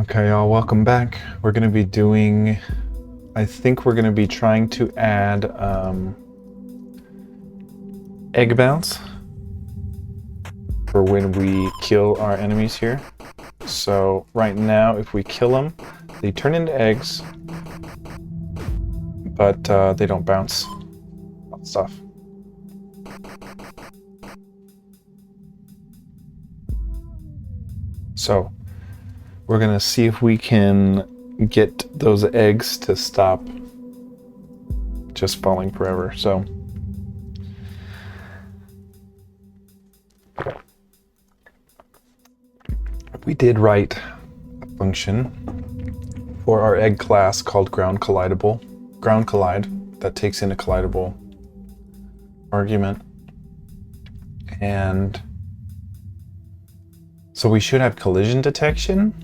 Okay, y'all, welcome back. We're going to be doing, I think we're going to be trying to add egg bounce for when we kill our enemies here. So right now, if we kill them, they turn into eggs, but they don't bounce stuff. So we're going to see if we can get those eggs to stop just falling forever. So we did write a function for our egg class called ground collide that takes in a collidable argument. And so we should have collision detection.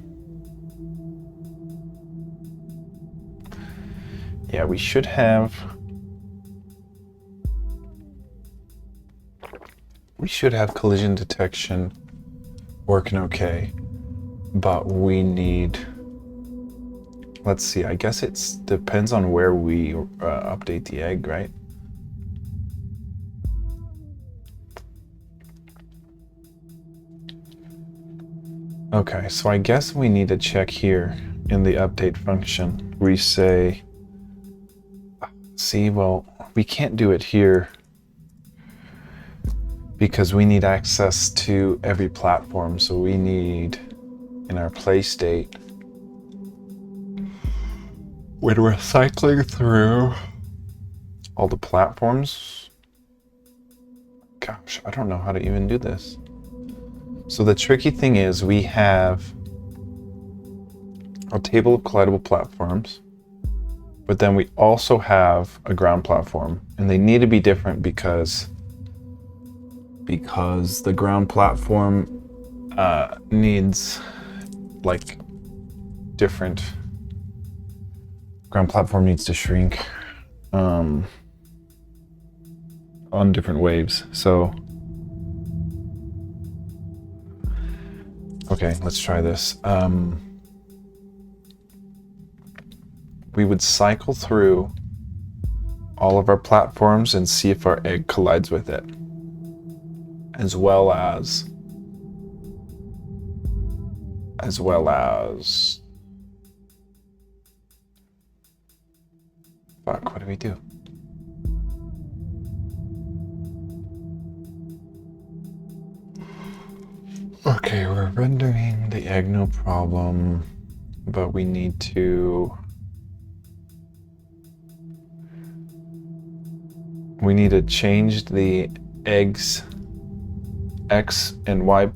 Yeah, we should have collision detection working okay, but we need, let's see, I guess it depends on where we update the egg, right? Okay, so I guess we need to check here in the update function. We say, see, well, we can't do it here because we need access to every platform. So we need, in our play state, when we're cycling through all the platforms, gosh, I don't know how to even do this. So the tricky thing is we have a table of collidable platforms, but then we also have a ground platform, and they need to be different because the ground platform needs like different. Ground platform needs to shrink on different waves. So okay, let's try this. We would cycle through all of our platforms and see if our egg collides with it, as well as fuck, what do we do? Okay, we're rendering the egg, no problem, but we need to change the eggs X and Y.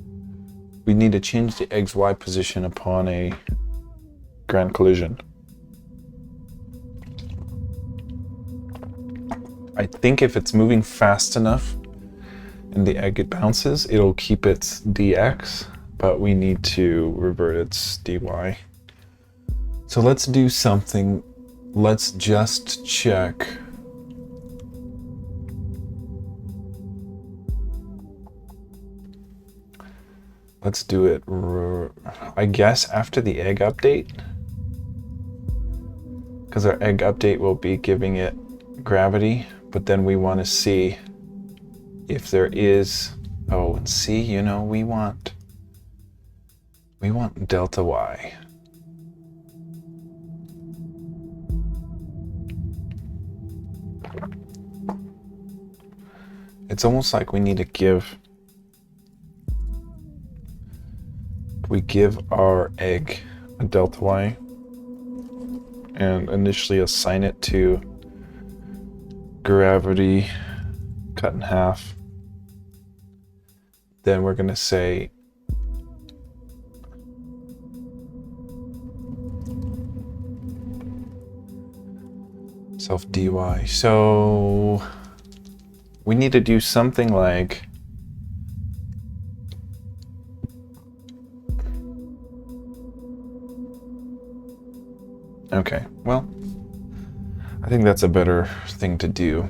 We need to change the egg's Y position upon a grand collision. I think if it's moving fast enough and the egg it bounces, it'll keep its dx, but we need to revert its dy. So let's do something. Let's just check. Let's do it, I guess, after the egg update, because our egg update will be giving it gravity, but then we want to see if there is, oh, and see, you know, we want delta y. It's almost like we need to give our egg a delta y and initially assign it to gravity cut in half. Then we're going to say self dy. So we need to do something like, okay, well, I think that's a better thing to do.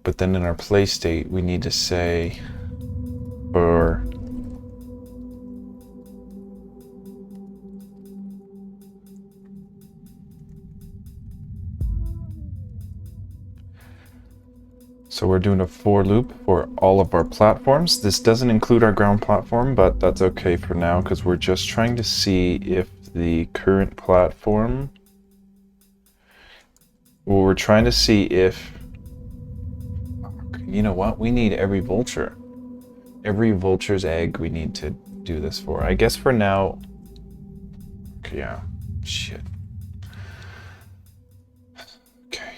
But then in our play state, we need to say for So we're doing a for loop for all of our platforms. This doesn't include our ground platform, but that's okay for now because we're just trying to see if the current platform, well, we're trying to see if, you know what, we need every vulture. Every vulture's egg we need to do this for. I guess for now, yeah, shit. Okay.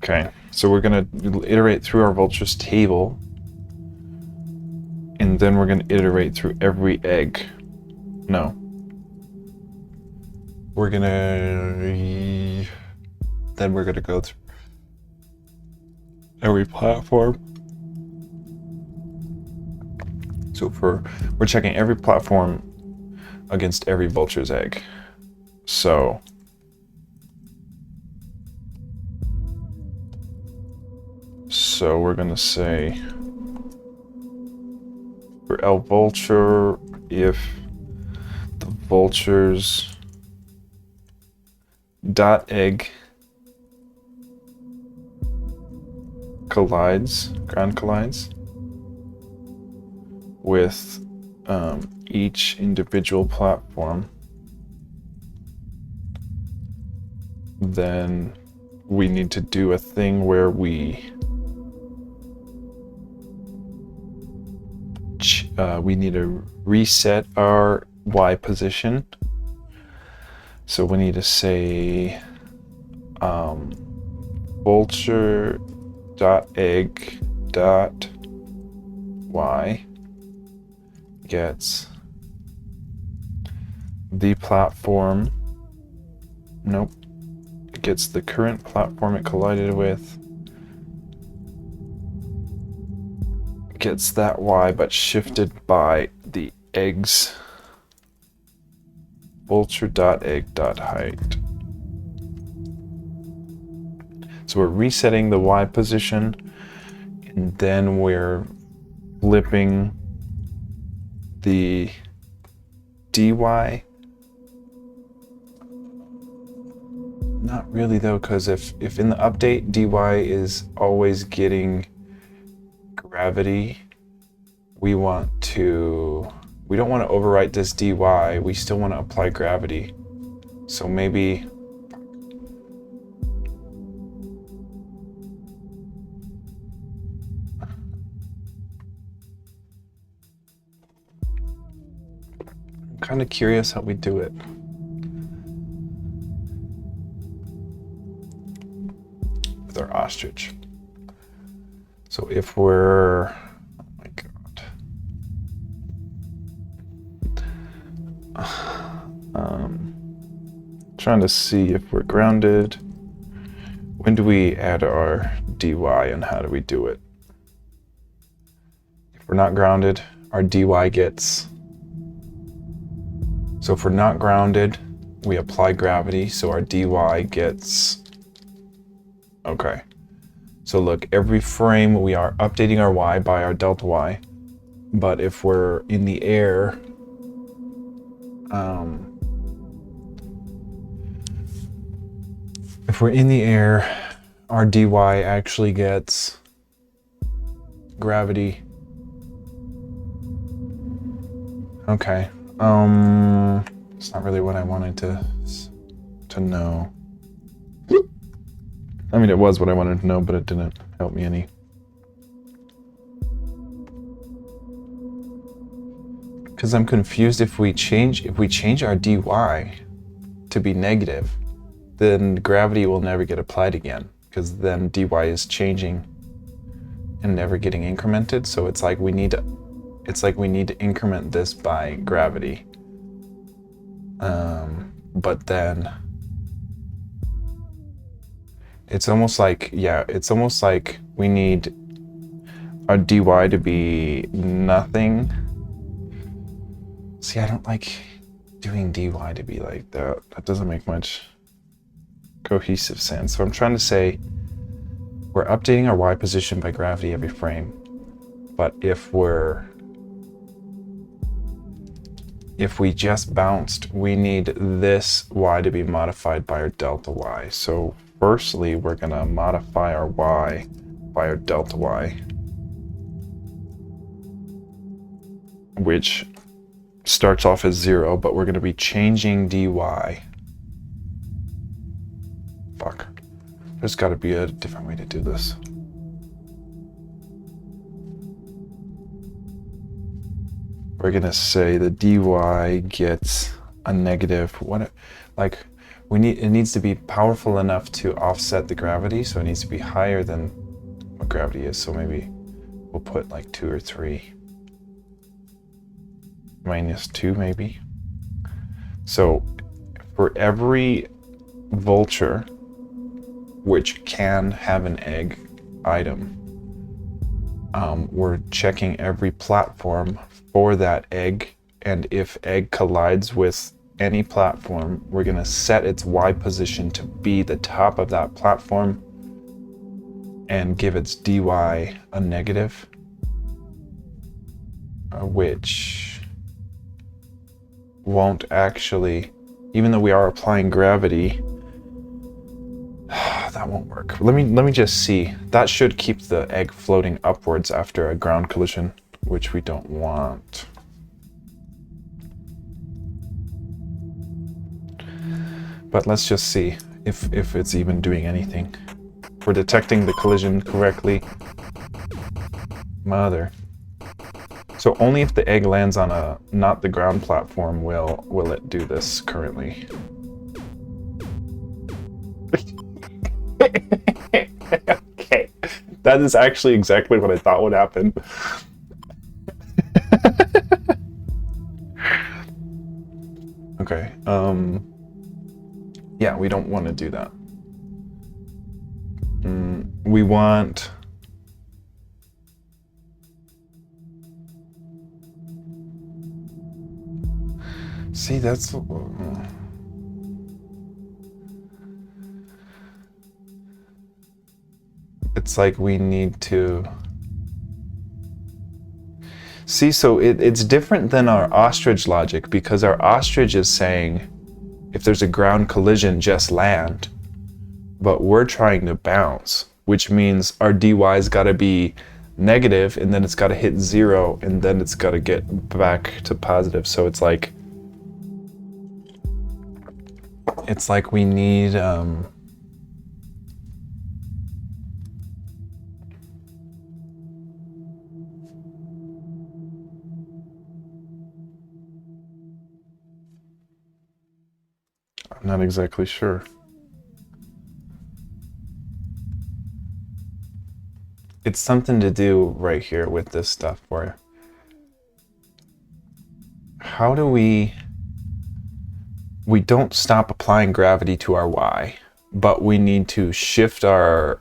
Okay, so we're gonna iterate through our vultures table, and then we're gonna iterate through every egg. No. We're gonna go through every platform. So we're checking every platform against every vulture's egg. So we're gonna say for L vulture, if the vultures dot egg ground collides with each individual platform, then we need to do a thing where we need to reset our Y position. So we need to say vulture dot egg dot Y gets the platform. Nope. It gets the current platform it collided with. Gets that Y, but shifted by the eggs. Vulture.egg.height. So we're resetting the Y position, and then we're flipping the dy. Not really though, because if in the update dy is always getting gravity, we don't want to overwrite this dy, we still want to apply gravity. So maybe I'm kind of curious how we do it. With our ostrich. So if we're, oh my God. Trying to see if we're grounded. When do we add our dy and how do we do it? If we're not grounded, our dy gets, so if we're not grounded, we apply gravity, so our dy gets, okay. So look, every frame we are updating our y by our delta y, but if we're in the air, our dy actually gets gravity. Okay, it's not really what I wanted to know. I mean, it was what I wanted to know, but it didn't help me any. Because I'm confused, if we change our dy to be negative, then gravity will never get applied again, because then dy is changing and never getting incremented. So it's like we need to increment this by gravity. But then it's almost like we need our dy to be nothing. See, I don't like doing dy to be like that. That doesn't make much cohesive sense. So I'm trying to say we're updating our y position by gravity every frame. But if we're if we just bounced, we need this y to be modified by our delta y. So firstly, we're going to modify our y by our delta y, which starts off as 0, but we're going to be changing dy. Fuck. There's got to be a different way to do this. We're going to say the dy gets a negative, what, like, it needs to be powerful enough to offset the gravity, so it needs to be higher than what gravity is. So maybe we'll put like 2 or 3. -2 maybe. So for every vulture which can have an egg item, we're checking every platform for that egg, and if egg collides with any platform, we're going to set its y position to be the top of that platform and give its dy a negative, which won't actually, even though we are applying gravity, that won't work. Let me just see. That should keep the egg floating upwards after a ground collision, which we don't want. But let's just see if it's even doing anything. If we're detecting the collision correctly. Mother. So only if the egg lands on not the ground platform will it do this currently. Okay, that is actually exactly what I thought would happen. Okay, yeah, we don't want to do that. We want... See, that's... It's like we need to... See, so it's different than our ostrich logic, because our ostrich is saying, if there's a ground collision, just land. But we're trying to bounce, which means our dy's got to be negative, and then it's got to hit 0, and then it's got to get back to positive. So it's like we need... I'm not exactly sure. It's something to do right here with this stuff where... How do we don't stop applying gravity to our y, but we need to shift our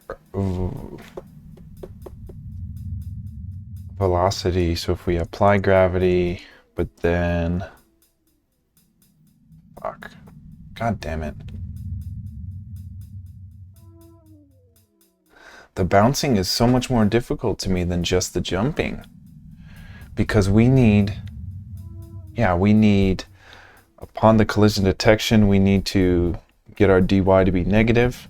velocity. So if we apply gravity, but then... Fuck. God damn it. The bouncing is so much more difficult to me than just the jumping. Because we need... Yeah, we need... Upon the collision detection, we need to get our dy to be negative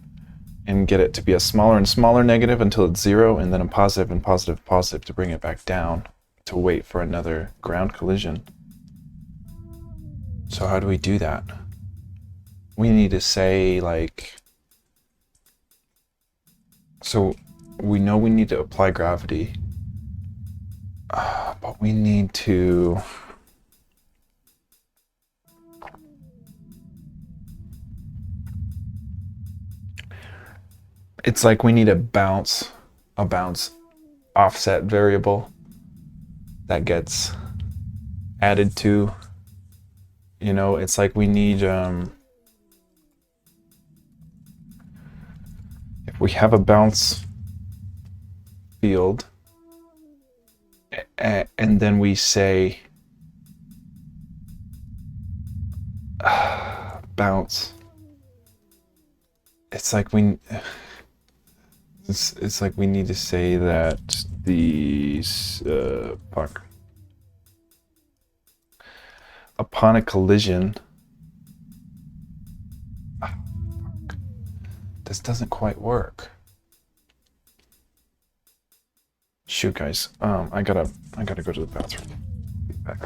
and get it to be a smaller and smaller negative until it's 0, and then a positive and positive positive to bring it back down to wait for another ground collision. So how do we do that? We need to say, like... So we know we need to apply gravity, but we need to... It's like we need a bounce offset variable that gets added to, you know, it's like we need, if we have a bounce field and then we say bounce, it's like we... It's like we need to say that these... fuck. upon a collision. This doesn't quite work. Shoot, guys. I gotta go to the bathroom. Be back.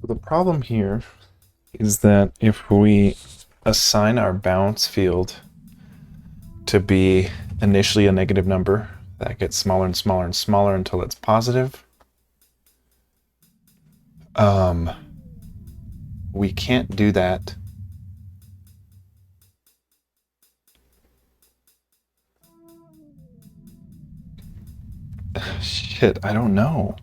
The problem here is that if we assign our bounce field to be initially a negative number, that gets smaller and smaller and smaller until it's positive. We can't do that. Shit, I don't know.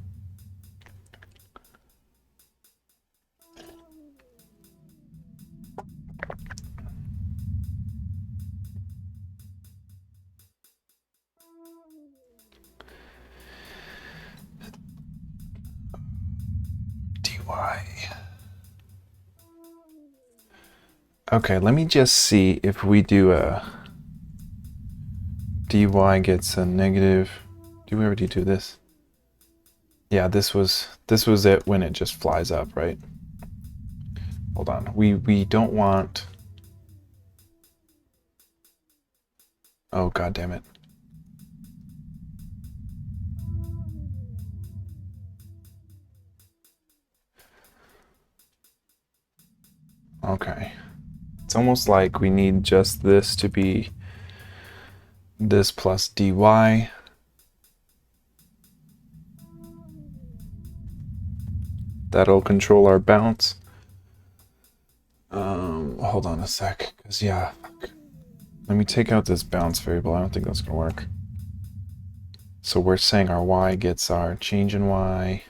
dy. Okay, let me just see if we do a dy gets a negative. Did we already do this? Yeah, this was it when it just flies up, right? Hold on. We don't want. Oh, god damn it. Okay. It's almost like we need just this to be this plus dy. That'll control our bounce. Hold on a sec, because yeah, let me take out this bounce variable. I don't think that's gonna work. So we're saying our y gets our change in y.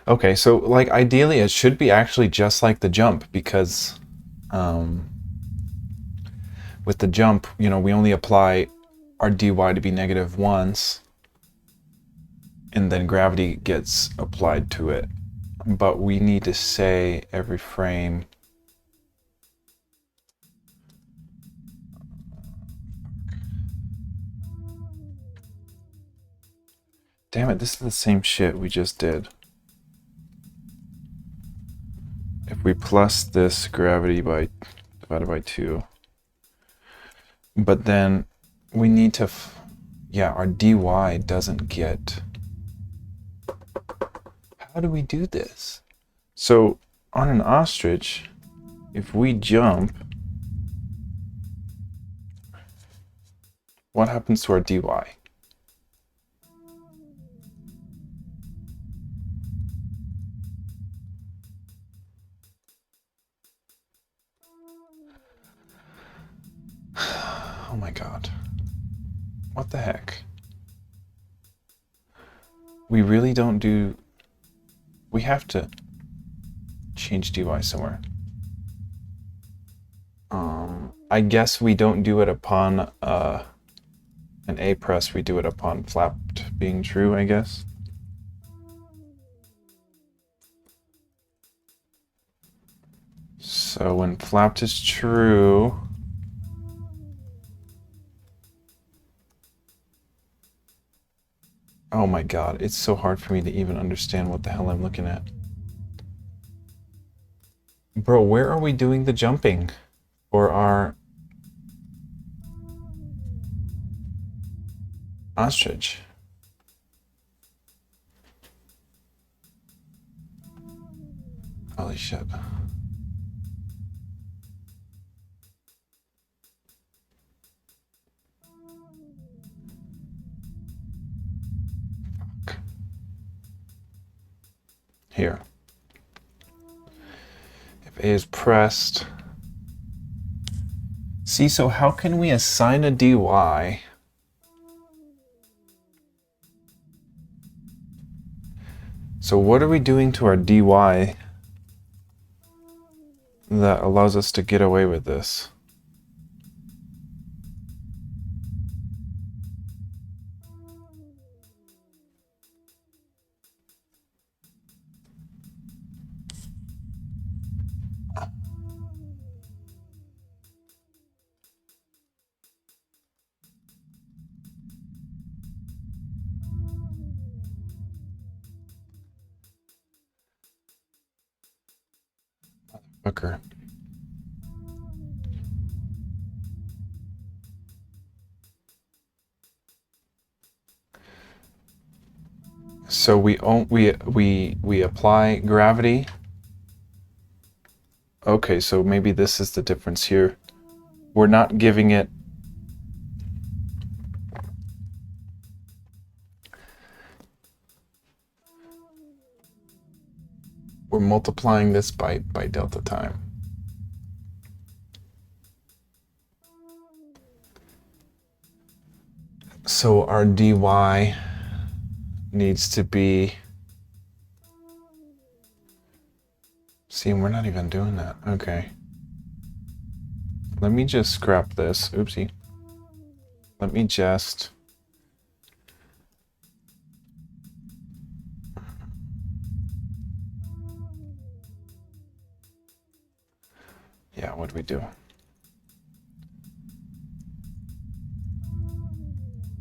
Okay, so like ideally it should be actually just like the jump, because with the jump, you know, we only apply our dy to be negative once, and then gravity gets applied to it. But we need to say every frame. Damn it, this is the same shit we just did. If we plus this gravity by divided by 2. But then we need to yeah, our dy doesn't get... How do we do this? So on an ostrich, if we jump, what happens to our dy? Oh my god. What the heck? We really don't do... We have to change dy somewhere. I guess we don't do it upon an A press, we do it upon flapped being true, I guess. So when flapped is true, oh my god, it's so hard for me to even understand what the hell I'm looking at. Bro, where are we doing the jumping? Or our ostrich? Holy shit. Fuck. Here. If A is pressed. See, so how can we assign a dy? So what are we doing to our dy that allows us to get away with this? Motherfucker. So we apply gravity. Okay, so maybe this is the difference here. We're not giving it... We're multiplying this by delta time. So our dy needs to be... See, we're not even doing that. Okay. Let me just scrap this. Oopsie. Let me just... Yeah, what do we do?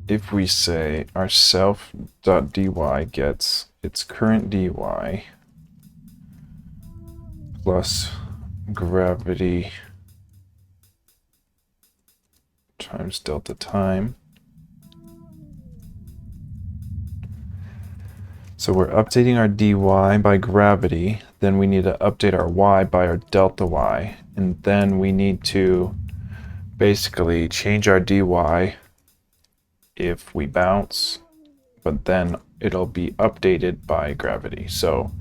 If we say our self.dy gets its current dy plus gravity times delta time. So we're updating our dy by gravity, then we need to update our y by our delta y, and then we need to basically change our dy if we bounce, but then it'll be updated by gravity. So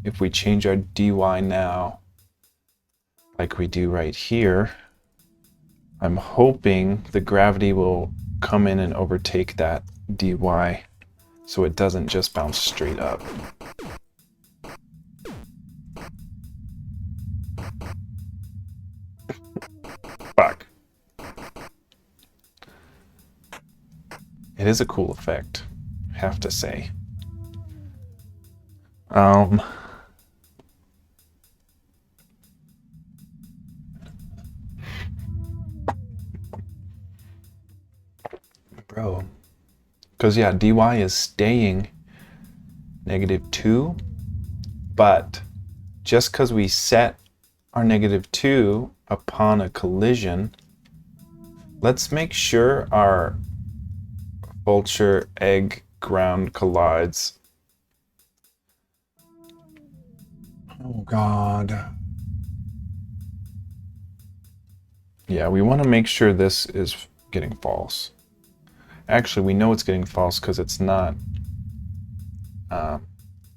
if we change our dy now, like we do right here, I'm hoping the gravity will come in and overtake that dy so it doesn't just bounce straight up. Fuck. It is a cool effect, I have to say. Bro. Because yeah, dy is staying -2, but just because we set our -2 upon a collision, let's make sure our vulture egg ground collides. Oh God. Yeah, we want to make sure this is getting false. Actually, we know it's getting false because it's not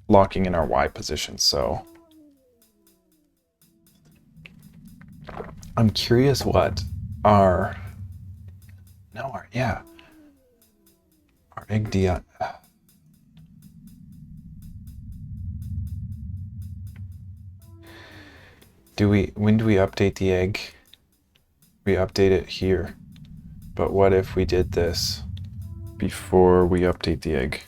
locking in our Y position, so I'm curious what our egg DI. When do we update the egg? We update it here. But what if we did this before we update the egg?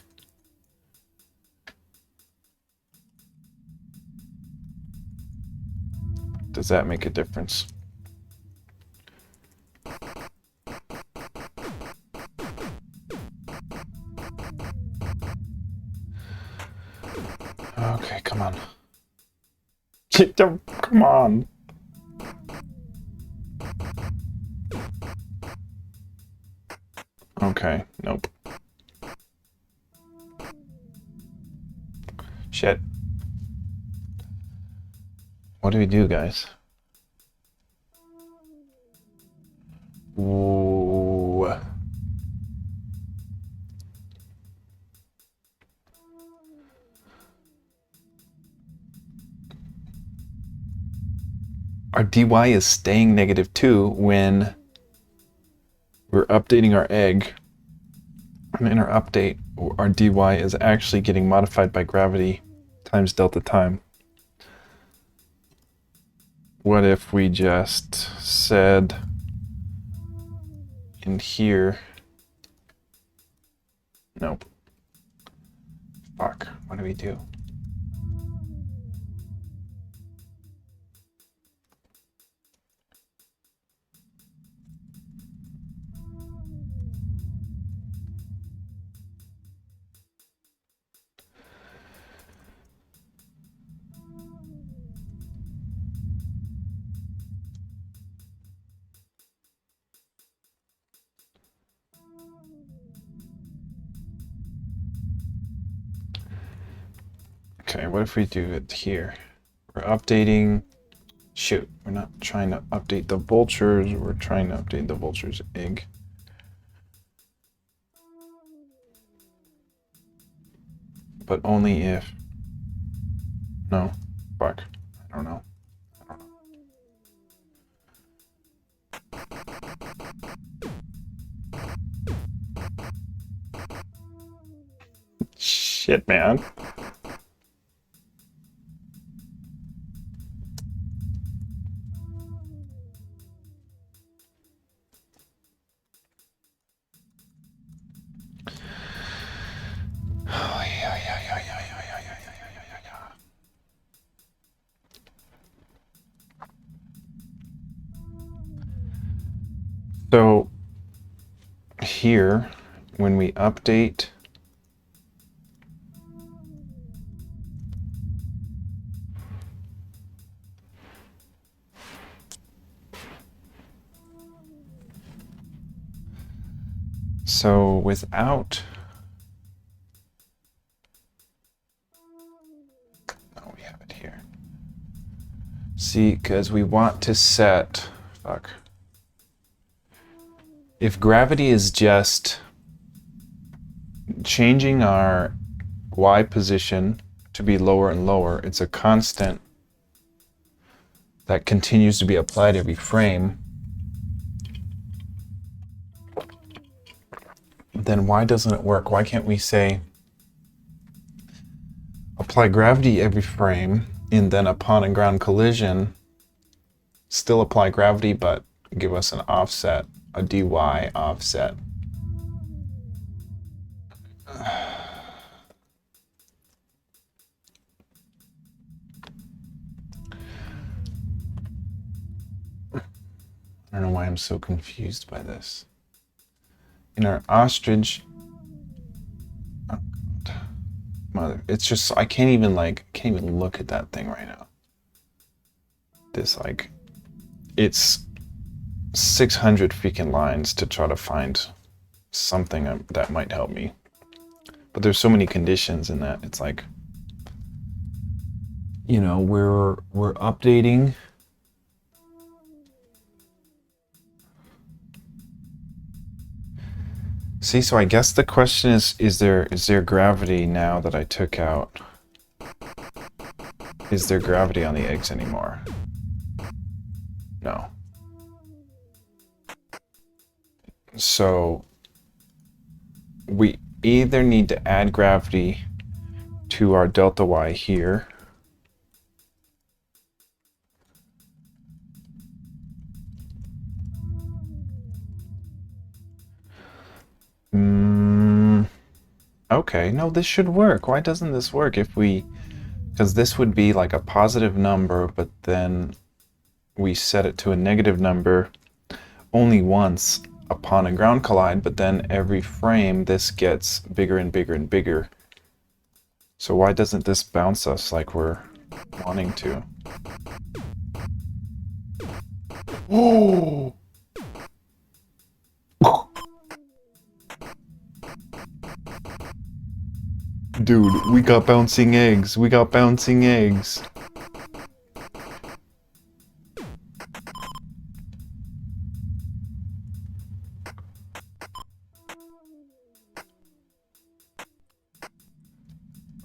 Does that make a difference? Okay, come on. Come on. Okay, nope. Shit. What do we do, guys? Ooh. Our dy is staying -2 when we're updating our egg. And in our update, our dy is actually getting modified by gravity times delta time. What if we just said in here, nope. Fuck, what do we do? Okay, what if we do it here? We're updating, shoot, we're not trying to update the vultures, we're trying to update the vulture's egg. But only if, no, fuck, I don't know. Shit, man. So here, when we update so without, oh, we have it here. See, because we want to set, fuck. If gravity is just changing our Y position to be lower and lower, it's a constant that continues to be applied every frame, then why doesn't it work? Why can't we say apply gravity every frame and then upon a ground collision still apply gravity but give us an offset, a dy offset? I don't know why I'm so confused by this. In our ostrich, oh God, mother, it's just, I can't even look at that thing right now. This, like, it's 600 freaking lines to try to find something that might help me. But there's so many conditions in that. It's like, you know, we're updating. See, so I guess the question is there gravity now that I took out? Is there gravity on the eggs anymore? No. So we either need to add gravity to our delta y here, okay, no, this should work. Why doesn't this work if we, because this would be like a positive number, but then we set it to a negative number only once upon a ground collide, but then every frame this gets bigger and bigger and bigger. So why doesn't this bounce us like we're wanting to? Oh! Dude, we got bouncing eggs. We got bouncing eggs.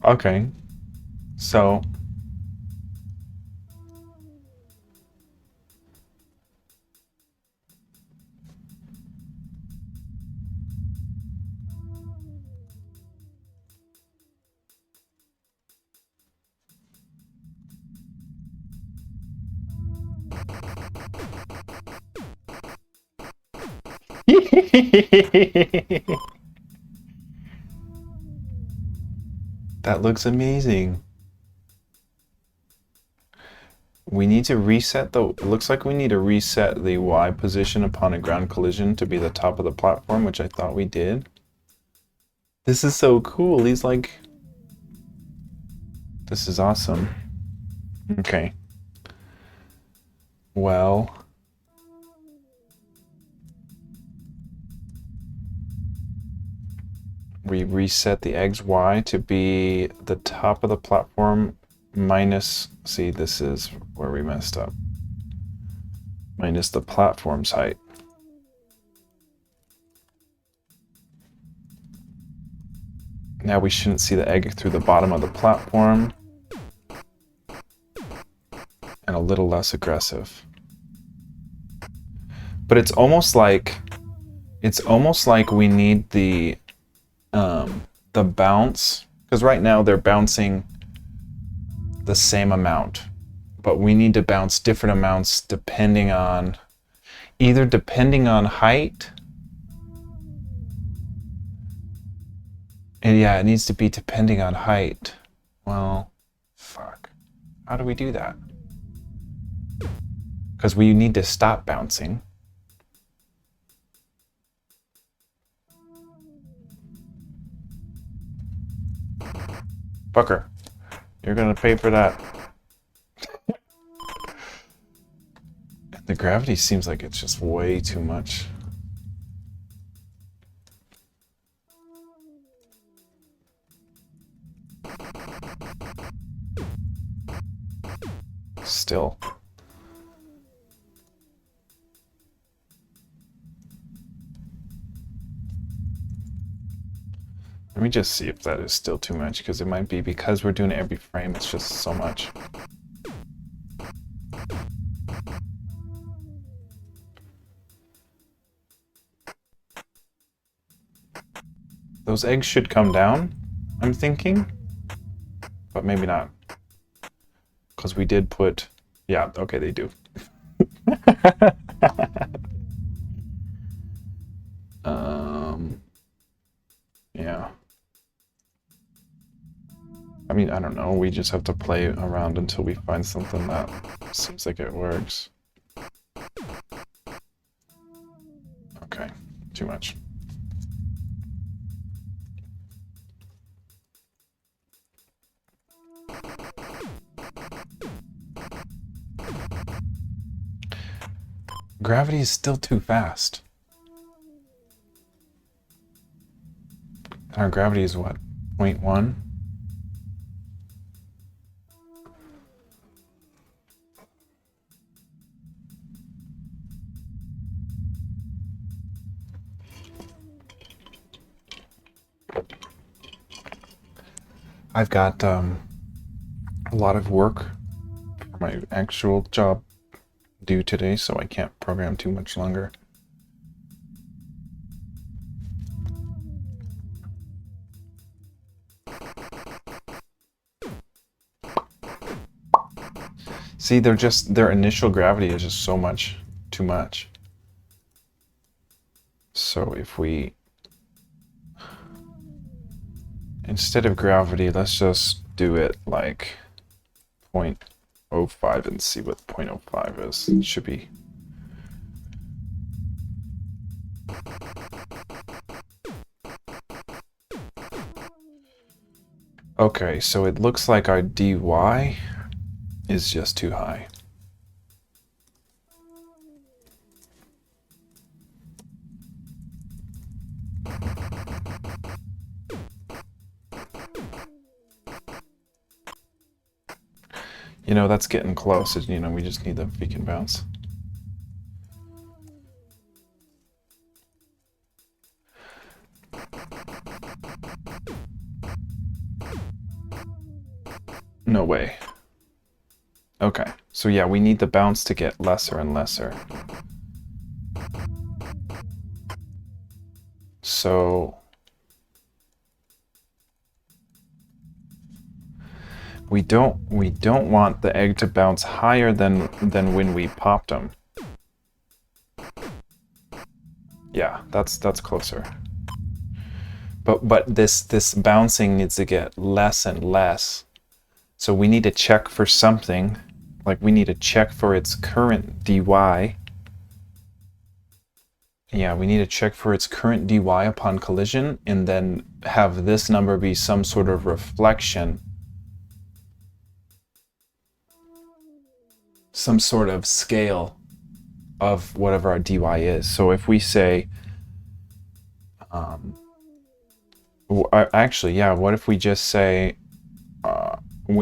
Okay. So that looks amazing. We need to reset the, it looks like we need to reset the Y position upon a ground collision to be the top of the platform, which I thought we did. This is so cool. He's like, this is awesome. Okay. Well, we reset the eggs Y to be the top of the platform minus, see, this is where we messed up, minus the platform's height. Now we shouldn't see the egg through the bottom of the platform, and a little less aggressive. But it's almost like we need the bounce, because right now they're bouncing the same amount, but we need to bounce different amounts depending on, either depending on height, and yeah, it needs to be depending on height. Well, fuck. How do we do that? Because we need to stop bouncing. Fucker, you're gonna pay for that. The gravity seems like it's just way too much. Still. Let me just see if that is still too much, because it might be because we're doing it every frame, it's just so much. Those eggs should come down, I'm thinking, but maybe not. Because we did put, yeah, okay, they do. Yeah. I mean, I don't know, we just have to play around until we find something that seems like it works. Okay, too much. Gravity is still too fast. Our gravity is what? 0.1? I've got a lot of work for my actual job due today, so I can't program too much longer. See, their initial gravity is just so much too much. So if we, instead of gravity, let's just do it like 0.05 and see what 0.05 is. It should be. Okay, so it looks like our dy is just too high. You know, that's getting close. You know, we just need the beacon bounce. No way. Okay, so yeah, we need the bounce to get lesser and lesser. So we don't want the egg to bounce higher than when we popped them. Yeah, that's closer. But this bouncing needs to get less and less. So we need to check for something, like we need to check for its current dy. Yeah, we need to check for its current dy upon collision, and then have this number be some sort of reflection, some sort of scale of whatever our dy is. So if we say, actually, yeah, what if we just say,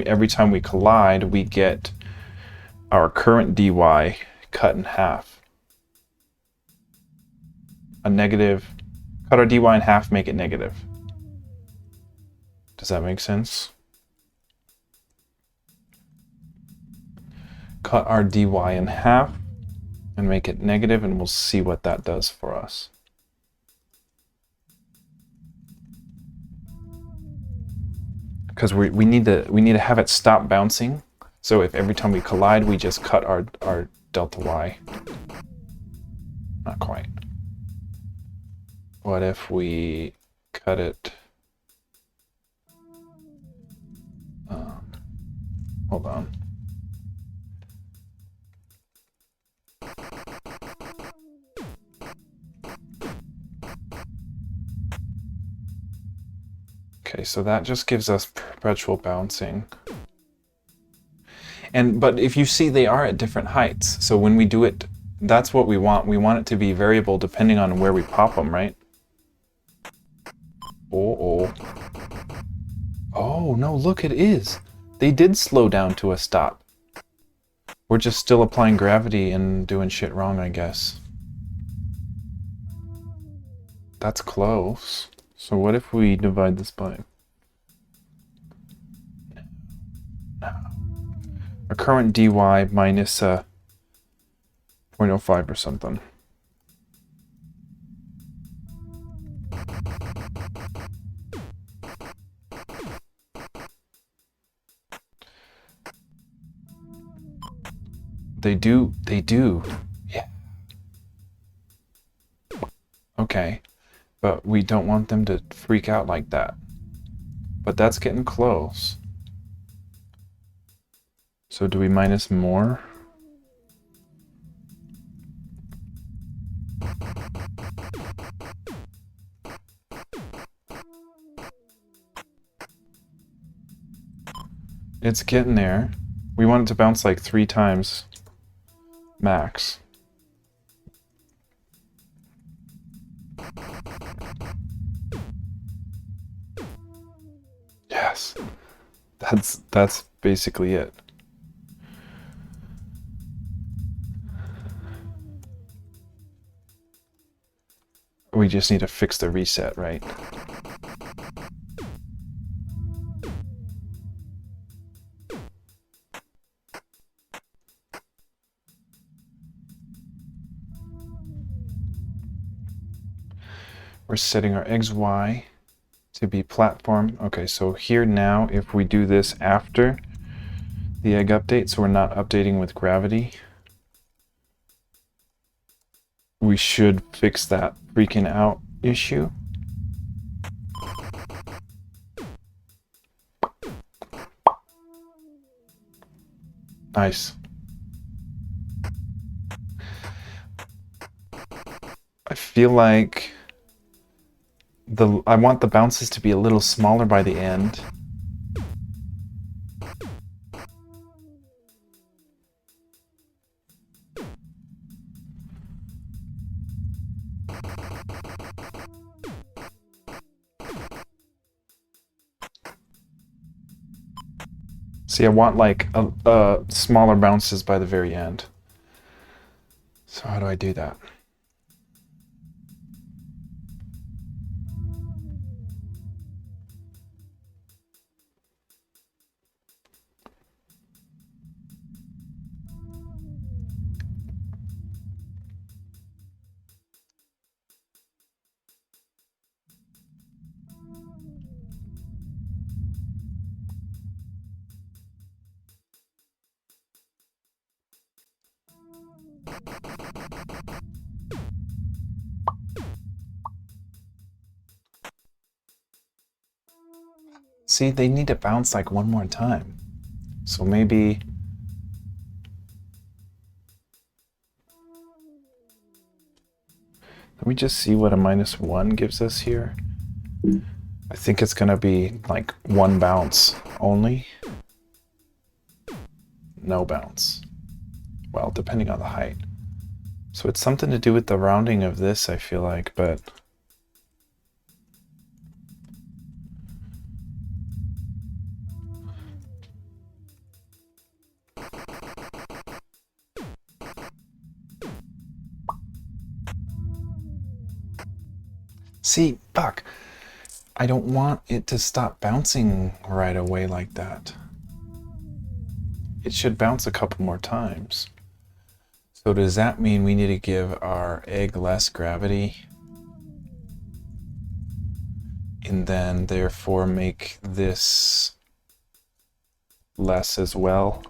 every time we collide, we get our current dy cut in half. A negative, cut our dy in half, make it negative. Does that make sense? Cut our dy in half and make it negative, and we'll see what that does for us. Because we need to have it stop bouncing. So if every time we collide, we just cut our delta y. Not quite. What if we cut it? Hold on. Okay, so that just gives us perpetual bouncing. But if you see, they are at different heights. So when we do it, that's what we want. We want it to be variable depending on where we pop them, right? Oh no, look, it is. They did slow down to a stop. We're just still applying gravity and doing shit wrong, I guess. That's close. So what if we divide this by... a current dy minus 0.05 or something. They do. Yeah. Okay. But we don't want them to freak out like that. But that's getting close. So do we minus more? It's getting there. We want it to bounce like 3 times max. Yes. That's basically it. We just need to fix the reset, right? We're setting our eggs Y to be platform. Okay, so here now, if we do this after the egg update, so we're not updating with gravity, we should fix that freaking out issue. Nice. I feel like I want the bounces to be a little smaller by the end. See, I want like smaller bounces by the very end. So how do I do that? See, they need to bounce like one more time. So maybe... Let me just see what a -1 gives us here. I think it's gonna be like one bounce only. No bounce. Well, depending on the height. So it's something to do with the rounding of this, I feel like, but... See, fuck. I don't want it to stop bouncing right away like that. It should bounce a couple more times. So does that mean we need to give our egg less gravity? And then therefore make this less as well?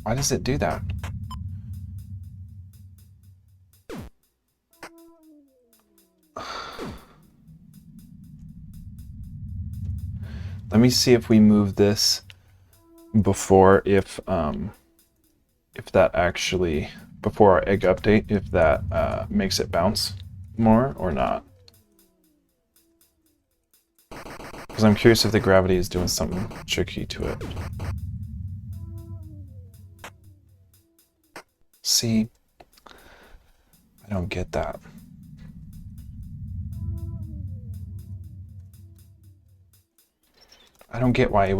Why does it do that? Let me see if we move this before, if that actually, before our egg update, if that makes it bounce more or not. Because I'm curious if the gravity is doing something tricky to it. See, I don't get that. I don't get why it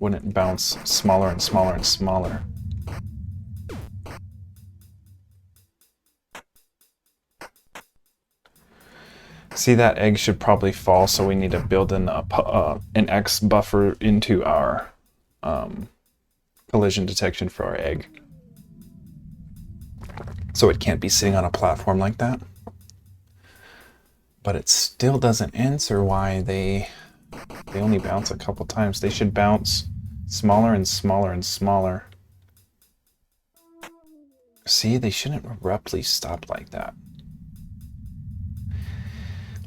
wouldn't bounce smaller and smaller and smaller. See, that egg should probably fall, so we need to build in an X buffer into our collision detection for our egg. So it can't be sitting on a platform like that. But it still doesn't answer why they only bounce a couple times. They should bounce smaller and smaller and smaller. See, they shouldn't abruptly stop like that.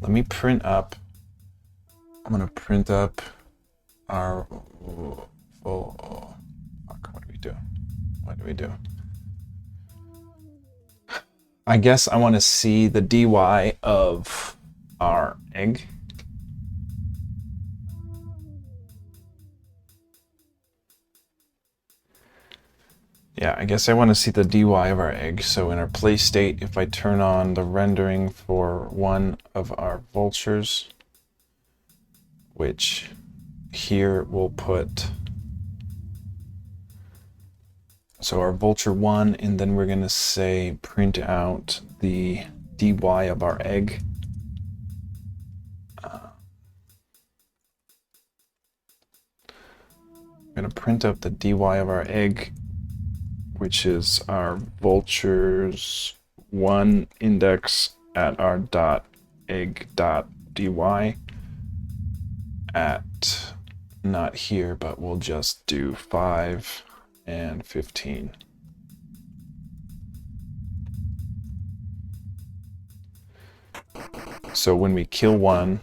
Let me print up. I'm gonna print up our full. Fuck, what do we do? What do we do? I guess I want to see the dy of our egg. Yeah, I guess I want to see the dy of our egg. So in our play state, if I turn on the rendering for one of our vultures, which here we'll put, so our vulture 1, and then we're going to say print out the dy of our egg. I'm going to print up the dy of our egg, which is our vultures 1 index at our dot egg dot dy at, not here, but we'll just do 5 and 15. So when we kill one,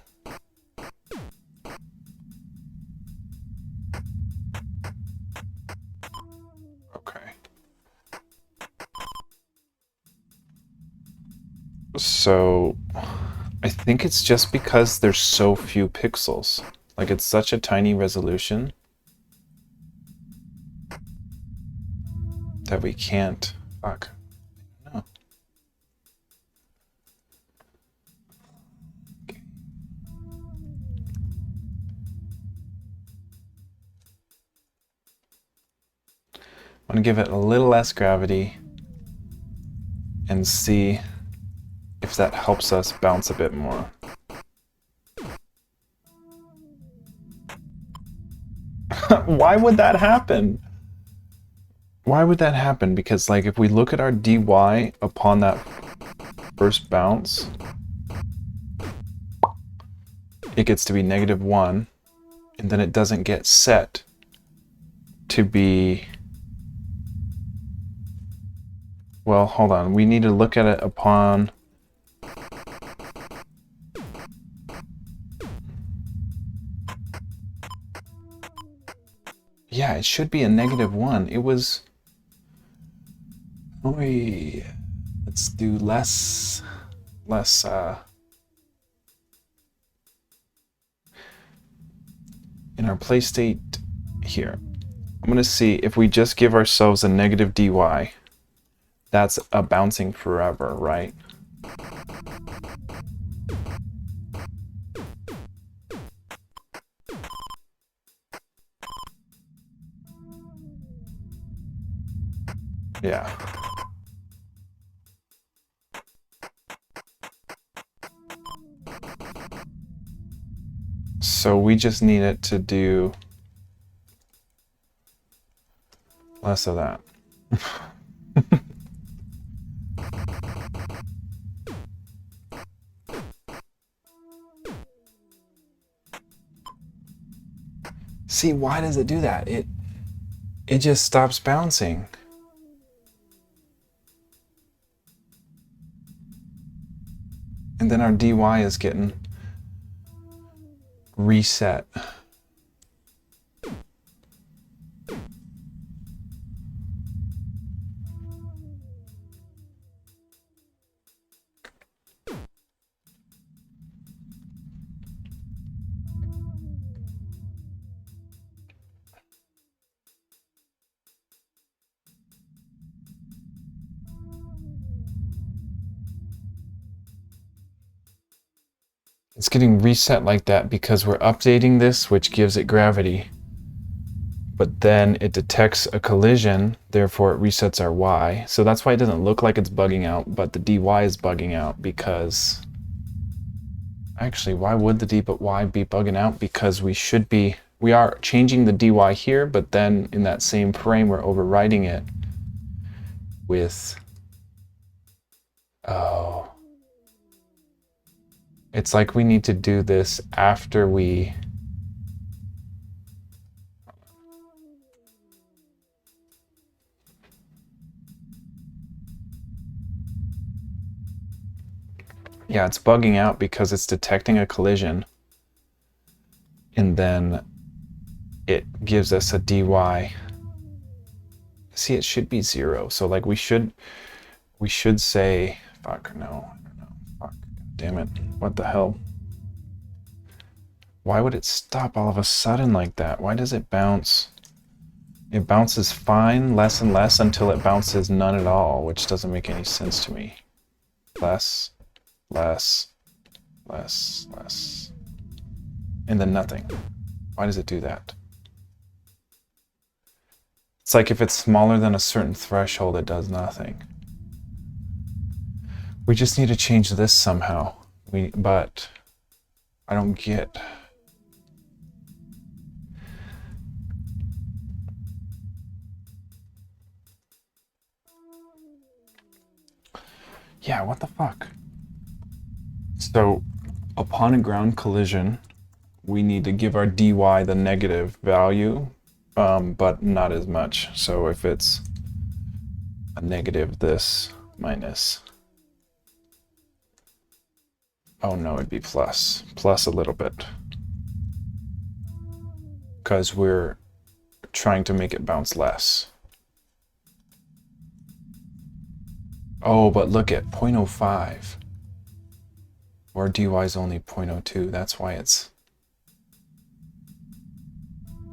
okay. So I think it's just because there's so few pixels. Like, it's such a tiny resolution that we can't, fuck, no. Okay. I'm gonna give it a little less gravity and see if that helps us bounce a bit more. Why would that happen? Why would that happen? Because, like, if we look at our dy upon that first bounce, it gets to be -1, and then it doesn't get set to be, well, hold on, we need to look at it upon, yeah, it should be a -1. It was, let's do less, in our play state here. I'm gonna see if we just give ourselves a negative dy, that's a bouncing forever, right? Yeah. So we just need it to do less of that. See, why does it do that? It just stops bouncing. And then our dy is getting reset. It's getting reset like that because we're updating this, which gives it gravity. But then it detects a collision, therefore it resets our y. So that's why it doesn't look like it's bugging out, but the dy is bugging out because... Actually, why would the dy be bugging out? Because we are changing the dy here, but then in that same frame we're overriding it with... Oh... It's like we need to do this after we... Yeah, it's bugging out because it's detecting a collision. And then it gives us a dy. See, it should be 0. So like we should say, fuck, no, I don't know. Fuck, damn it. What the hell? Why would it stop all of a sudden like that? Why does it bounce? It bounces fine, less and less, until it bounces none at all, which doesn't make any sense to me. Less, less, less, less. And then nothing. Why does it do that? It's like if it's smaller than a certain threshold, it does nothing. We just need to change this somehow. But I don't get. Yeah, what the fuck? So, upon a ground collision, we need to give our dy the negative value, but not as much. So if it's a negative this minus, oh no, it'd be plus a little bit, because we're trying to make it bounce less. Oh, but look at 0.05. Or dy is only 0.02. That's why it's...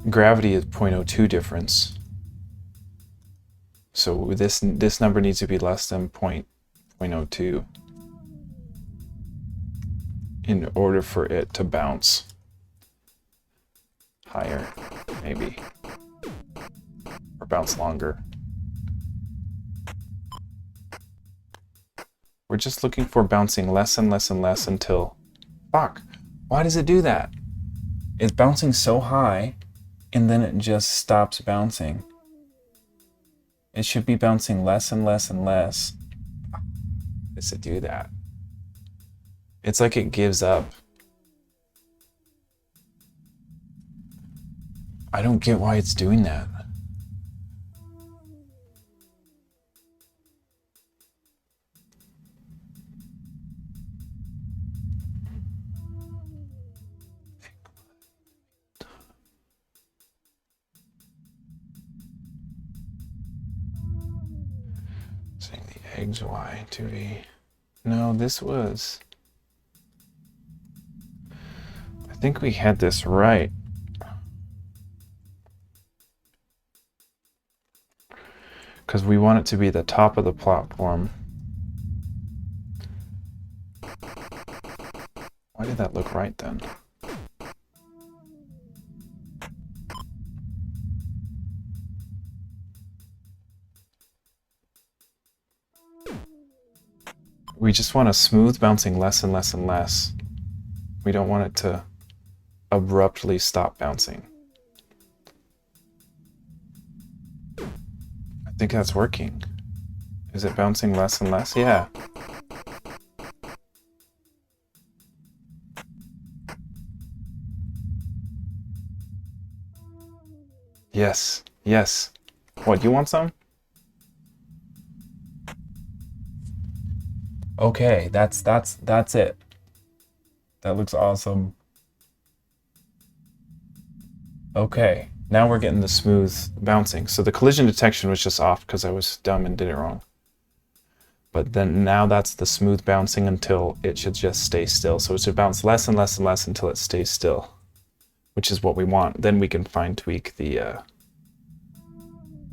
Gravity is 0.02 difference. So this number needs to be less than 0.02 in order for it to bounce higher, maybe. Or bounce longer. We're just looking for bouncing less and less and less until... Fuck! Why does it do that? It's bouncing so high, and then it just stops bouncing. It should be bouncing less and less and less. Why does it do that? It's like it gives up. I don't get why it's doing that. Saying the eggs y to be... No, this was... I think we had this right. Because we want it to be the top of the platform. Why did that look right then? We just want a smooth bouncing less and less and less. We don't want it to abruptly stop bouncing. I think that's working. Is it bouncing less and less? Yeah. Yes. Yes. What, you want some? Okay, that's it. That looks awesome. Okay, now we're getting the smooth bouncing. So the collision detection was just off because I was dumb and did it wrong. But then now that's the smooth bouncing until it should just stay still. So it should bounce less and less and less until it stays still, which is what we want. Then we can fine tweak the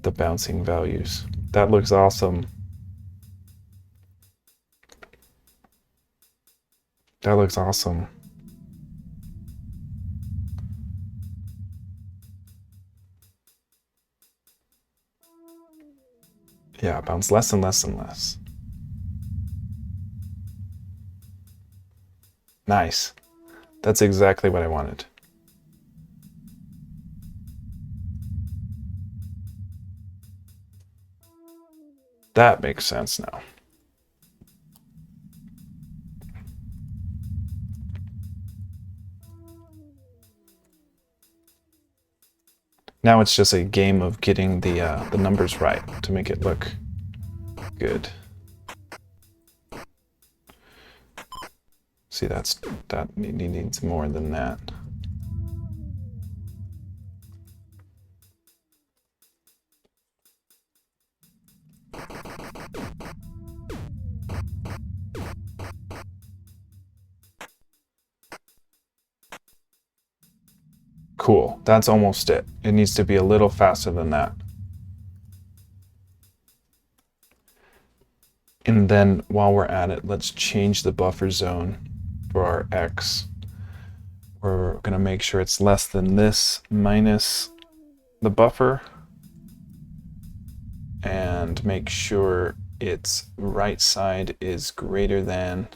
bouncing values. That looks awesome. That looks awesome. Yeah, bounce less and less and less. Nice. That's exactly what I wanted. That makes sense now. Now it's just a game of getting the numbers right to make it look good. See, that needs more than that. Cool, that's almost it. It needs to be a little faster than that. And then while we're at it, let's change the buffer zone for our X. We're gonna make sure it's less than this minus the buffer, and make sure its right side is greater than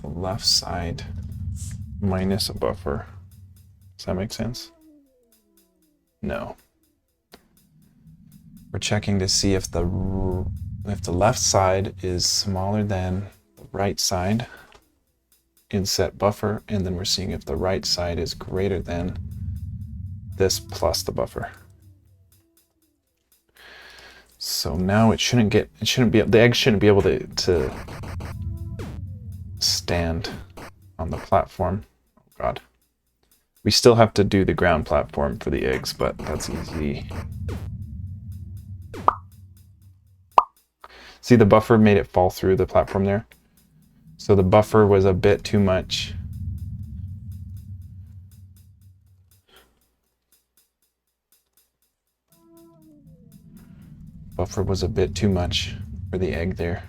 the left side minus a buffer. Does that make sense? No. We're checking to see if the left side is smaller than the right side in set buffer, and then we're seeing if the right side is greater than this plus the buffer. So now the egg shouldn't be able to stand on the platform. Oh God. We still have to do the ground platform for the eggs, but that's easy. See, the buffer made it fall through the platform there. So the buffer was a bit too much. Buffer was a bit too much for the egg there.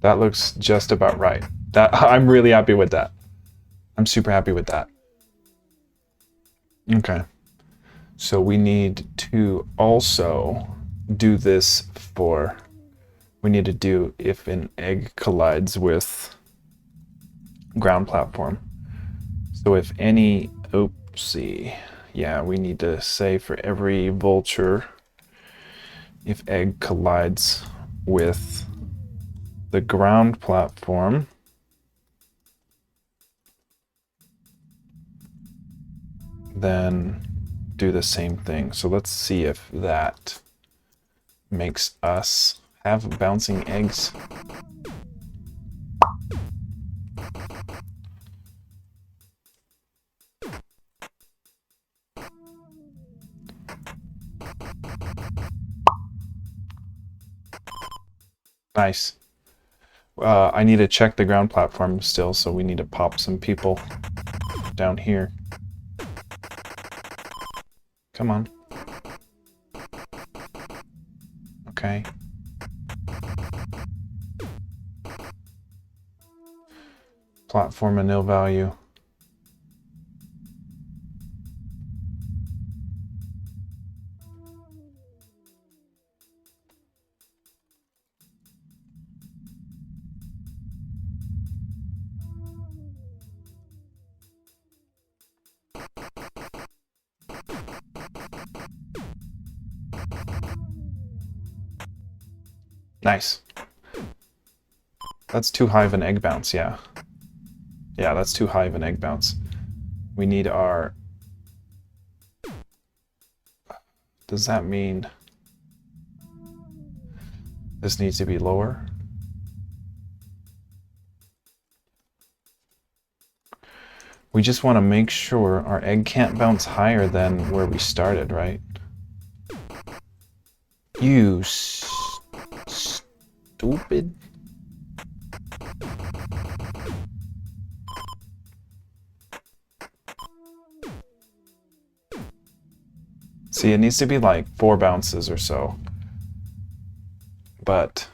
That looks just about right. I'm really happy with that. I'm super happy with that. Okay. So we need to also do this for, we need to do if an egg collides with ground platform. So if any, oopsie, yeah, we need to say for every vulture, if egg collides with the ground platform, then do the same thing. So let's see if that makes us have bouncing eggs. Nice. I need to check the ground platform still, so we need to pop some people down here. Come on. Okay. Platform a nil value. Nice. That's too high of an egg bounce, yeah. Yeah, that's too high of an egg bounce. We need our... Does that mean this needs to be lower? We just want to make sure our egg can't bounce higher than where we started, right? You stupid. See, it needs to be like 4 bounces or so. But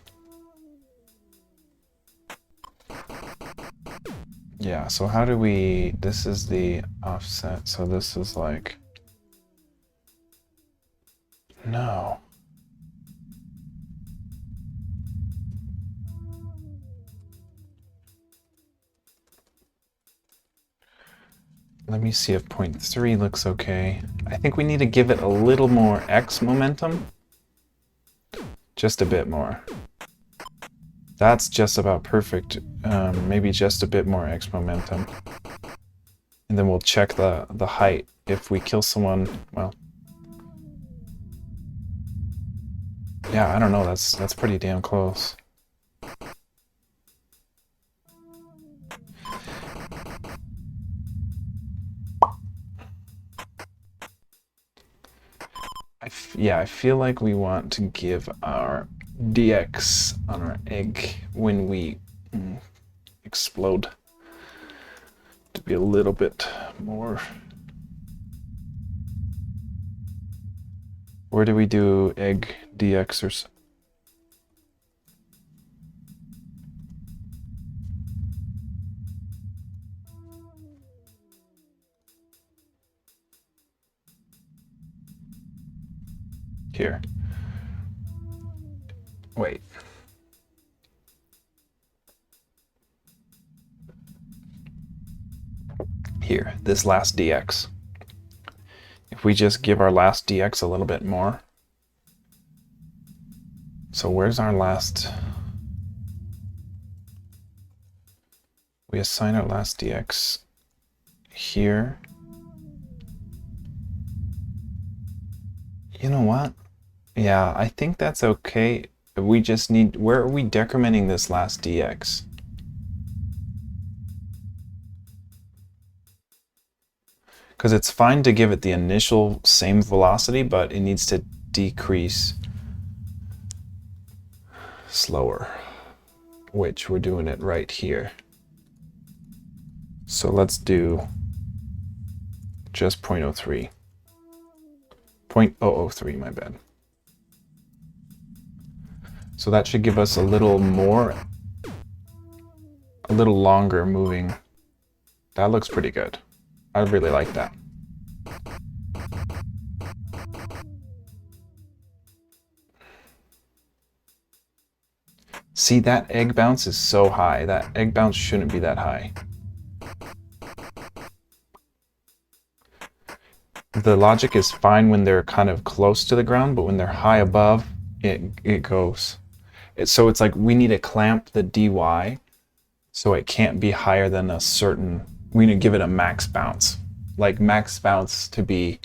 yeah, so how do we, this is the offset, so this is like, no. Let me see if 0.3 looks okay. I think we need to give it a little more X momentum. Just a bit more. That's just about perfect. Maybe just a bit more X momentum. And then we'll check the height. If we kill someone, well. Yeah, I don't know, that's pretty damn close. yeah, I feel like we want to give our dx on our egg when we explode to be a little bit more. Where do we do egg dx or so? Here. Wait. Here, this last dx. If we just give our last dx a little bit more. So where's our last? We assign our last dx here. You know what? Yeah, I think that's okay. We just need, where are we decrementing this last dx? Because it's fine to give it the initial same velocity, but it needs to decrease slower, which we're doing it right here. So let's do just 0.03. 0.003, my bad. So that should give us a little more, a little longer moving. That looks pretty good. I really like that. See, that egg bounce is so high. That egg bounce shouldn't be that high. The logic is fine when they're kind of close to the ground, but when they're high above, it goes. So it's like we need to clamp the dy so it can't be higher than a certain, we need to give it a max bounce. Like max bounce to be,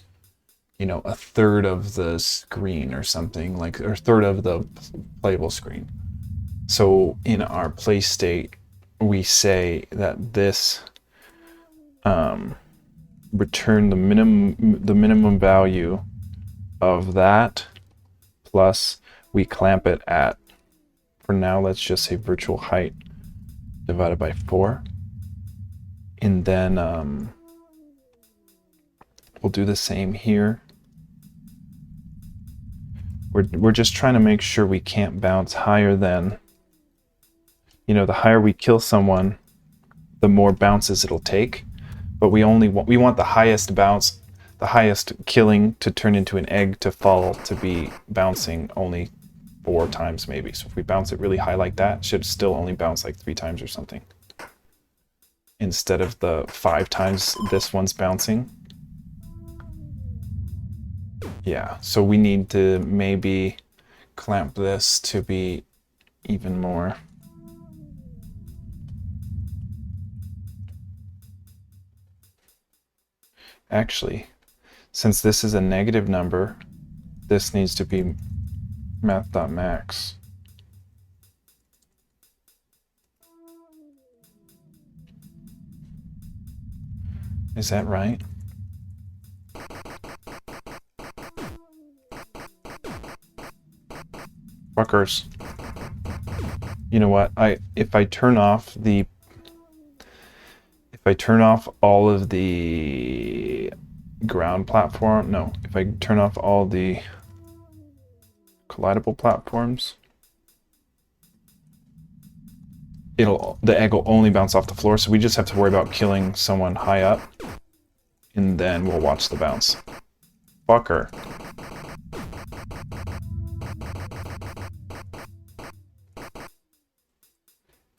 you know, a third of the screen or something, like, or a third of the playable screen. So in our play state, we say that this return the minimum value of that, plus we clamp it at, for now, let's just say virtual height divided by 4. And then we'll do the same here. We're just trying to make sure we can't bounce higher than, you know, the higher we kill someone, the more bounces it'll take. But we want the highest bounce, the highest killing to turn into an egg to fall to be bouncing only 4 times maybe. So if we bounce it really high like that, it should still only bounce like 3 times or something, instead of the 5 times this one's bouncing. Yeah, so we need to maybe clamp this to be even more. Actually, since this is a negative number, this needs to be math.max. Is that right? Fuckers. You know what? If I turn off all of the ground platform, no, if I turn off all the collidable platforms, the egg will only bounce off the floor, so we just have to worry about killing someone high up, and then we'll watch the bounce. Fucker.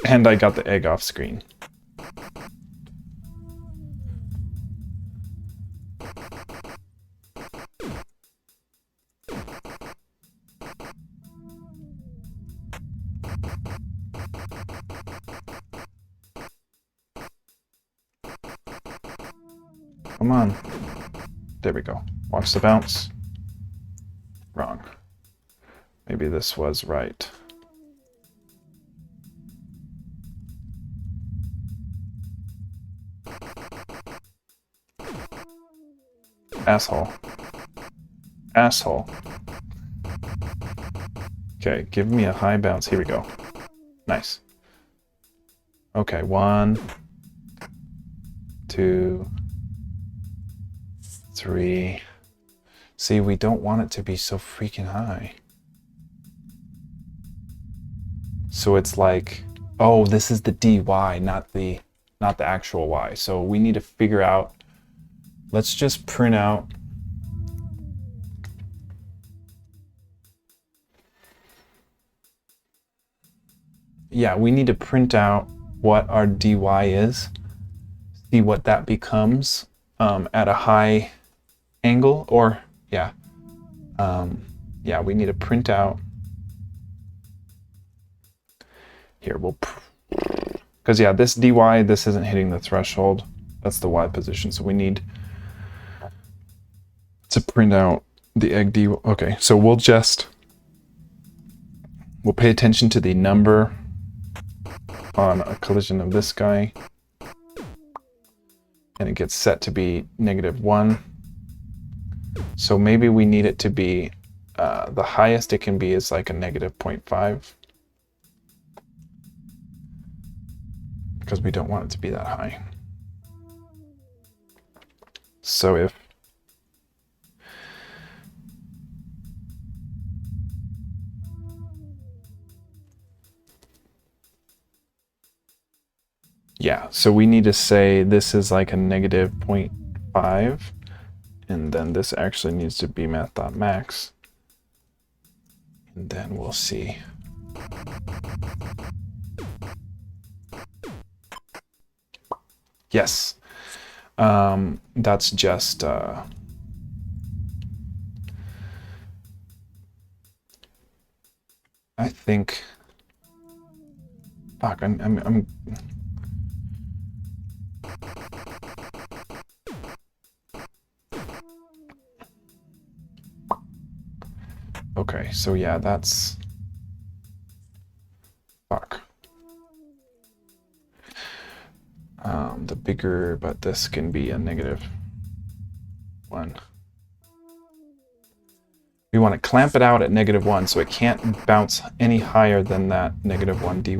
And I got the egg off screen. Come on. There we go. Watch the bounce. Wrong. Maybe this was right. Asshole. Asshole. Okay, give me a high bounce. Here we go. Nice. Okay, 1, 2, 3. See, we don't want it to be so freaking high. So it's like, oh, this is the dy, not the actual y. So we need to figure out, let's just print out we need to print out what our dy is, see what that becomes at a high angle, or we need to print out here. Because this dy, this isn't hitting the threshold. That's the y position. So we need to print out the egg dy. Okay, so we'll pay attention to the number on a collision of this guy, and it gets set to be -1. So maybe we need it to be, the highest it can be is like a -0.5, because we don't want it to be that high. So if so we need to say this is like a -0.5, and then this actually needs to be math.max, and then we'll see. Yes, that's just I think, fuck, I'm okay, so yeah, that's, fuck. The bigger, but this can be a -1. We want to clamp it out at -1, so it can't bounce any higher than that -1 dy.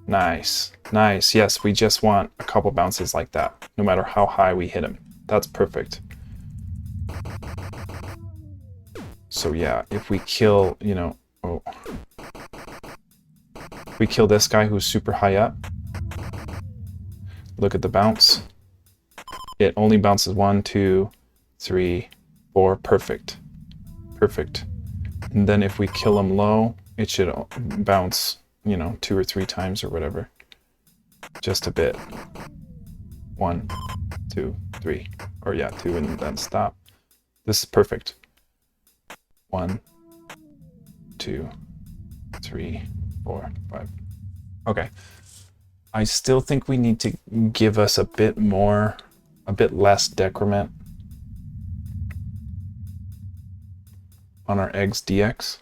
Nice, nice. Yes, we just want a couple bounces like that, no matter how high we hit him. That's perfect. So yeah, if we kill, if we kill this guy who's super high up, look at the bounce. It only bounces 1, 2, 3, 4. Perfect. Perfect. And then if we kill him low, it should bounce, 2 or 3 times or whatever. Just a bit. 1, 2, 3. Or 2 and then stop. This is perfect. 1, 2, 3, 4, 5. Okay. I still think we need to give us a bit less decrement on our eggs dx.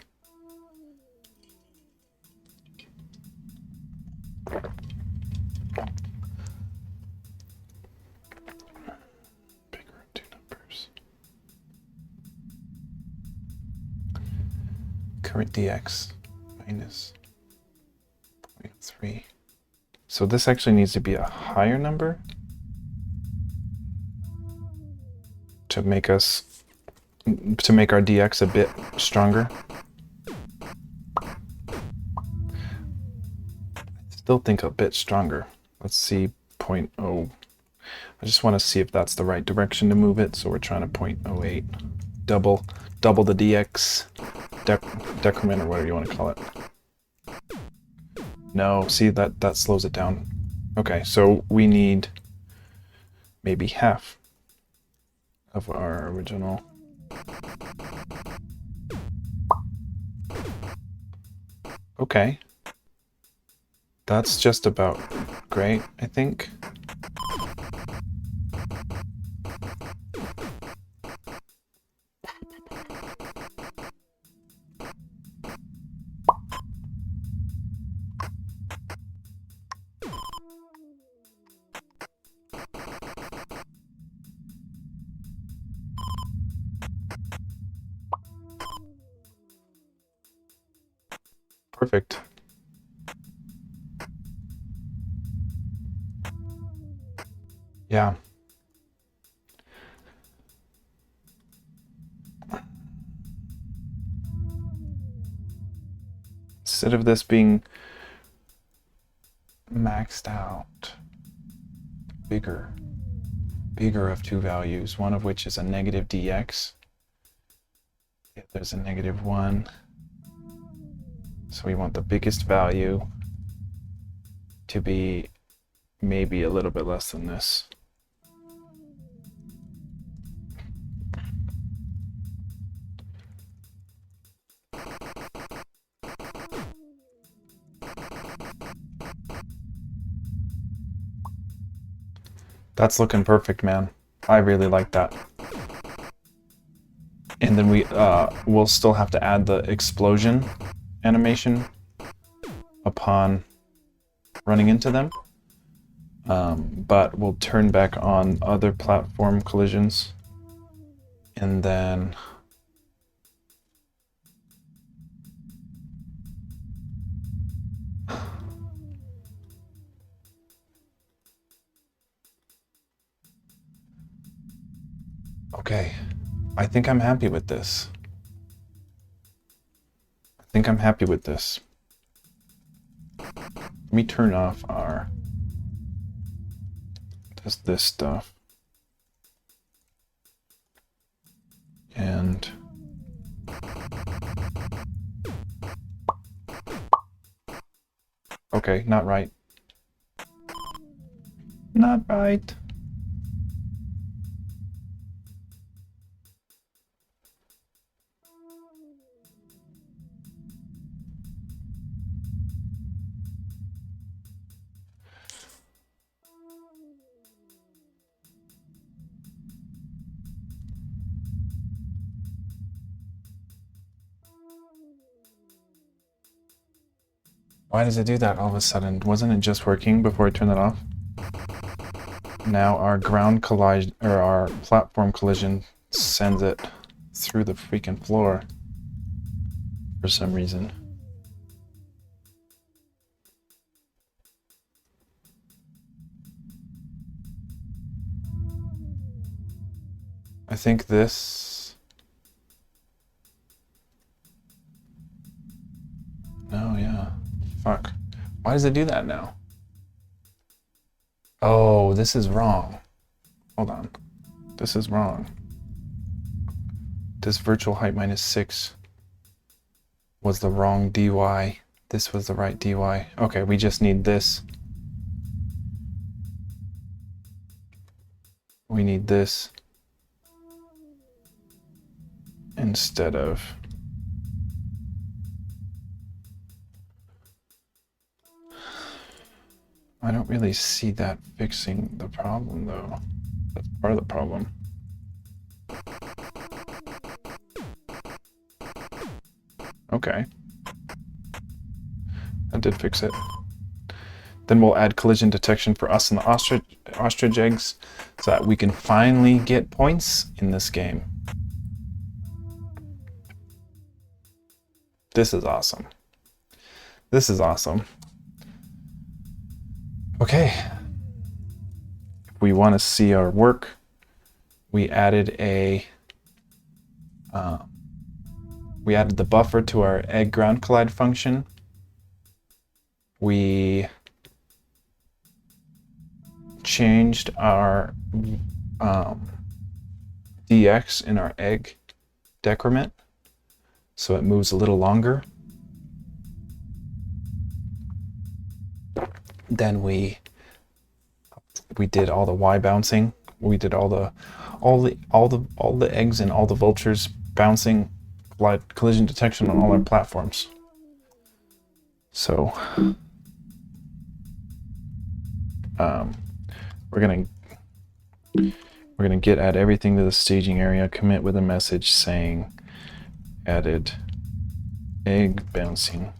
Bigger 2 numbers. Current dx minus 0.3. So this actually needs to be a higher number to make our dx a bit stronger. I still think a bit stronger. Let's see, 0.0. I just want to see if that's the right direction to move it. So we're trying to 0.08, double the dx decrement, or whatever you want to call it. No, see, that slows it down. Okay, so we need maybe half of our original. Okay. That's just about great, I think. Perfect. Yeah. Instead of this being maxed out, bigger of two values, one of which is a negative dx. There's a -1. So we want the biggest value to be maybe a little bit less than this. That's looking perfect, man. I really like that. And then we'll still have to add the explosion animation upon running into them. But we'll turn back on other platform collisions. And then okay, I think I'm happy with this. Let me turn off our this stuff. And okay, not right. Not right. Why does it do that all of a sudden? Wasn't it just working before I turned it off? Now our ground collision, or our platform collision, sends it through the freaking floor for some reason. I think this... No, yeah. Fuck. Why does it do that now? Oh, this is wrong. Hold on. This is wrong. This virtual height -6 was the wrong dy. This was the right dy. Okay, we just need this. We need this instead of... I don't really see that fixing the problem, though. That's part of the problem. Okay. That did fix it. Then we'll add collision detection for us and the ostrich eggs so that we can finally get points in this game. This is awesome. This is awesome. Okay. If we want to see our work, we added the buffer to our egg ground collide function. We changed our dx in our egg decrement so it moves a little longer. Then we did all the Y bouncing. We did all the eggs and all the vultures bouncing, collision detection on all our platforms. So we're gonna get add everything to the staging area, commit with a message saying added egg bouncing.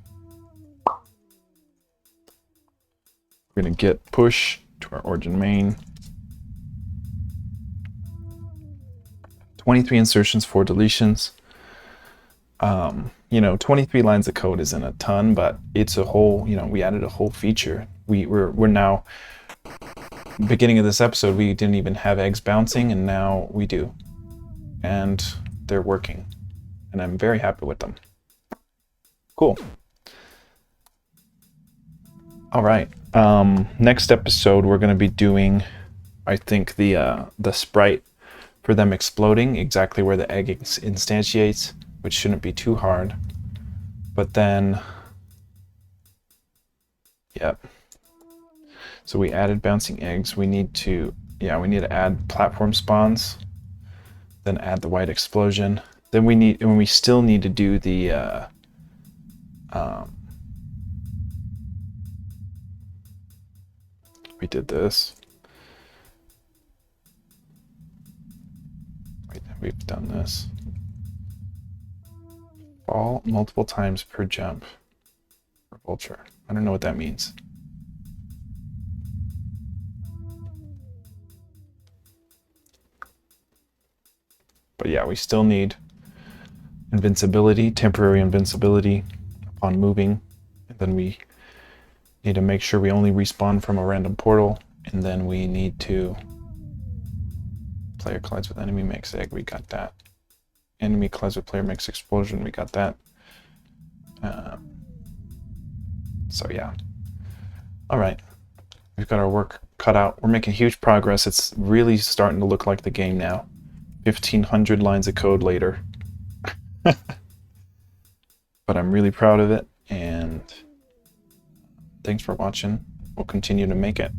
We're going to get push to our origin main. 23 insertions, 4 deletions. 23 lines of code isn't a ton, but it's a whole, we added a whole feature. We're now, beginning of this episode, we didn't even have eggs bouncing, and now we do. And they're working. And I'm very happy with them. Cool. All right. Next episode, we're going to be doing, I think, the sprite for them exploding, exactly where the egg instantiates, which shouldn't be too hard. But then, yep. So we added bouncing eggs. We need to add platform spawns, then add the white explosion. Then we still need to do the we did this. Wait, we've done this. Fall multiple times per jump for vulture. I don't know what that means. But yeah, we still need invincibility, temporary invincibility upon moving. And then we need to make sure we only respawn from a random portal. And then we need to player collides with enemy, makes egg. We got that. Enemy collides with player, makes explosion. We got that. So yeah. All right. We've got our work cut out. We're making huge progress. It's really starting to look like the game now. 1,500 lines of code later. But I'm really proud of it, and thanks for watching. We'll continue to make it.